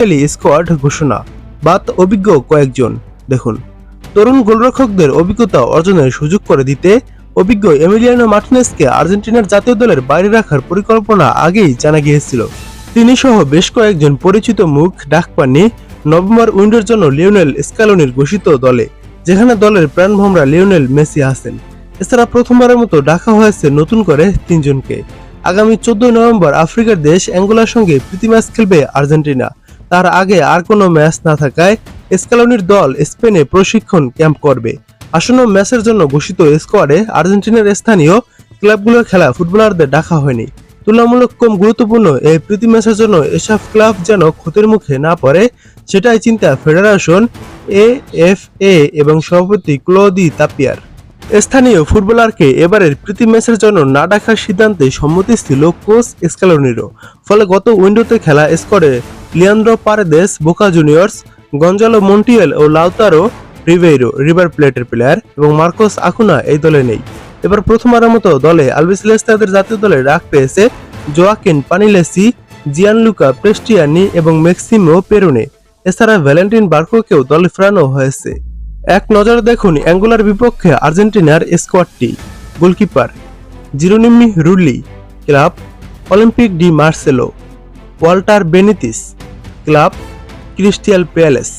Squad ঘোষণা, বাদ অভিজ্ঞ কয়েকজন। দেখুন, তরুণ গোলরক্ষকদের অভিজ্ঞতা অর্জনের সুযোগ করে দিতে অভিজ্ঞ এমিলিয়ানো মার্টিনেজকে আর্জেন্টিনার জাতীয় দলের বাইরে রাখার পরিকল্পনা আগেই জানা গিয়েছিল। তিনি সহ বেশ কয়েকজন পরিচিত মুখ ডাক পাননি নভেম্বর উইন্ডোর জন্য লিওনেল স্ক্যালোনির ঘোষিত দলে, যেখানে দলের প্রাণভোমরা লিওনেল মেসি আছেন। এছাড়া প্রথমবারের মতো ডাকা হয়েছে নতুন করে তিনজনকে। আগামী 14 নভেম্বর আফ্রিকার দেশ অ্যাঙ্গোলার সঙ্গে প্রীতি ম্যাচ খেলবে আর্জেন্টিনা। তার আগে আর কোনো ম্যাচ না থাকায় স্ক্যালোনির দল স্পেনে প্রশিক্ষণ ক্যাম্প করবে। আসন্ন ম্যাচের জন্য ঘোষিত স্কোয়াডে আর্জেন্টিনার স্থানীয় ক্লাবগুলোর খেলা ফুটবলারদের ডাকা হয়নি। তুলনামূলক কম গুরুত্বপূর্ণ এই প্রীতি ম্যাচের জন্য এসব ক্লাব যেন ক্ষতির মুখে না পড়ে, সেটাই চিন্তা ফেডারেশন এএফএ এবং সভাপতি ক্লদি তাপিয়ার। স্থানীয় ফুটবলারকে এবারের প্রীতি ম্যাচের জন্য না ডাকার সিদ্ধান্তে সম্মতি ছিল কোচ স্ক্যালোনিরও। ফলে গত উইন্ডোতে খেলা স্কোয়াডে Leandro Paredes Boca Juniors, Gonzalo Montiel ও লাউতারো রিবেইরো রিভার প্লেটের প্লেয়ার এবং মার্কোস আকুনা এই দলে নেই। এবার প্রথমবারের মতো দলে আলবিসেলেস্তাদের জাতীয় দলে ডাক পেয়েছে জোয়াকিন পানিলেসি, জিয়ানলুকা প্রেস্টিয়ানি এবং ম্যাক্সিমো পেরোনে। এছাড়া ভ্যালেন্টিন বার্কোকেও দলে ফেরানো হয়েছে। এক নজরে দেখুন অ্যাঙ্গোলার বিপক্ষে আর্জেন্টিনার স্কোয়াডটি। Goalkeeper Geronimo Rulli, club Olympique de Marseille. Walter Benitez, club Crystal palace.